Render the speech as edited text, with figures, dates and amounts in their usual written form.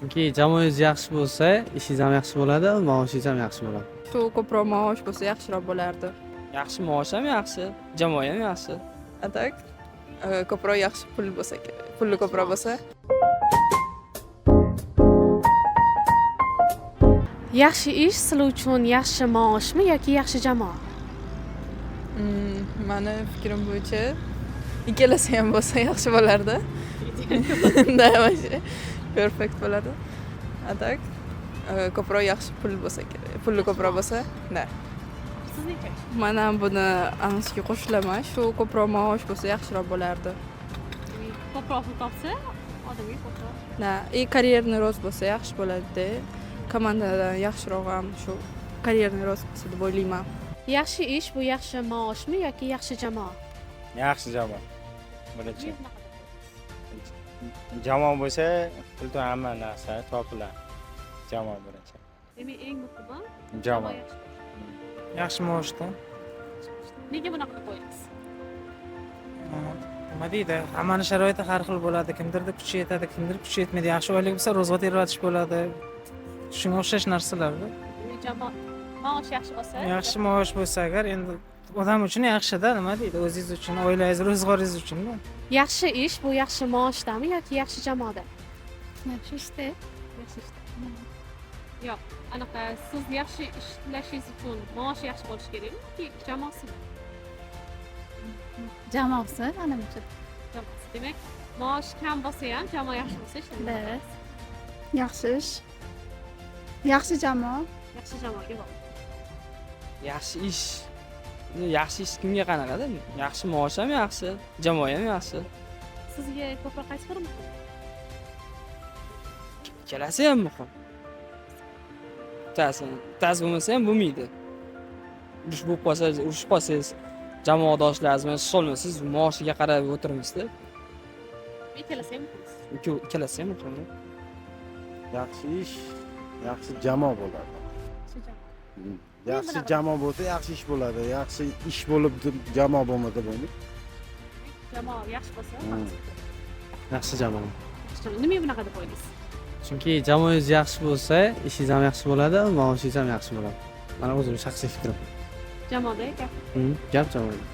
Chunki jamoangiz yaxshi bo'lsa, ishingiz ham yaxshi bo'ladi, maoshingiz ham yaxshi bo'ladi. Shu ko'proq maosh bo'lsa yaxshiroq bo'lardi. Yaxshi maosh ham yaxshi, jamoa ham yaxshi. A tak ko'proq yaxshi pul bo'lsa kerak. Puli ko'proq bo'lsa. Yaxshi ish sizlar uchun yaxshi maoshmi yoki yaxshi jamoa? Mani fikrim bo'yicha ikkalasi ham bo'lsa yaxshi bo'lardi. Da, вообще perfect bo'lardi. A tak ko'proq yaxshi pul bo'lsa kerak. Puli ko'proq bo'lsa, da. Sizniki? Men ham buni anglishga qo'shilaman. Shu ko'proq maosh bo'lsa yaxshiroq bo'lardi. Ko'proq pul topsa, odamga ko'proq. Da, karyerni rost bo'lsa yaxshi bo'ladi. Komandadan yaxshiroq ham shu karyerni rost bo'lsa deb o'ylayman. Yaxshi ish bu yaxshi maoshmi yoki yaxshi jamoa? Yaxshi jamoa. Birinchi. Jamoa bo'lsa, pul hamma narsa topiladi. Jamoa birinchi. Demak, eng muhimi Jamoa. Yaxshi maoshda. Nega bunaqa qo'yasiz? Nima deydi? Hammaning sharoiti har xil bo'ladi. Kimdirda kuchi yetadi, kimdir kuchi yetmaydi. Yaxshi oylik bo'lsa, ro'zg'or teratish bo'ladi. Shunga o'xshash narsalarda. Jamoa maosh yaxshi bo'lsa, Yaxshi maosh bo'lsa agar endi odam uchun yaxshi-da, nima deydi? O'zingiz uchun, oilangiz, ro'zg'oringiz uchun-da. yaxshi ish bu yaxshi maoshdami yoki yaxshi jamoada? Yaxshi ishda. Yaxshi ishda. Yo'q, anaqa siz yaxshi ishlashingiz uchun maosh yaxshi bo'lishi kerakmi yoki jamoasimi? Jamoasi menimcha. Jamoasi. Demak, maosh kam bo'lsa ham jamoa yaxshi bo'lsa ishlaydi. Biz. Yaxshi ish. Yaxshi jamoa. Yaxshi jamoaga bor. Yaxshi ish. Yaxshi ish kimga qanaqada? Yaxshi maosh ham yaxshi, jamoa ham yaxshi. Sizga ko'proq qaysi biri muhim? Ikkalasi ham muhim. Bittasi bo'lmasa ham bo'lmaydi. Urush bo'lib qolsa, urushib qolsangiz, jamoadoshlaringiz bilan isholmasangiz, maoshiga qarab o'tirmaysizda. Ikkalasi ham muhim. Ikkalasi ham muhim. Yaxshi ish, yaxshi jamoa bo'ladi. Yaxshi jamoa bo'lsa, yaxshi ish bo'ladi. Yaxshi ish bo'lib jamoa bo'lmasa bo'lmaydi. Jamoa yaxshi bo'lsa, Yaxshi jamoa. nimaga bunaqa deb o'ylaysiz? Chunki jamoangiz yaxshi bo'lsa, ishingiz ham yaxshi bo'ladi, maoshingiz ham yaxshi bo'ladi. Mana o'zimning shaxsiy fikrim. Jamoada gap. Gap jamoada.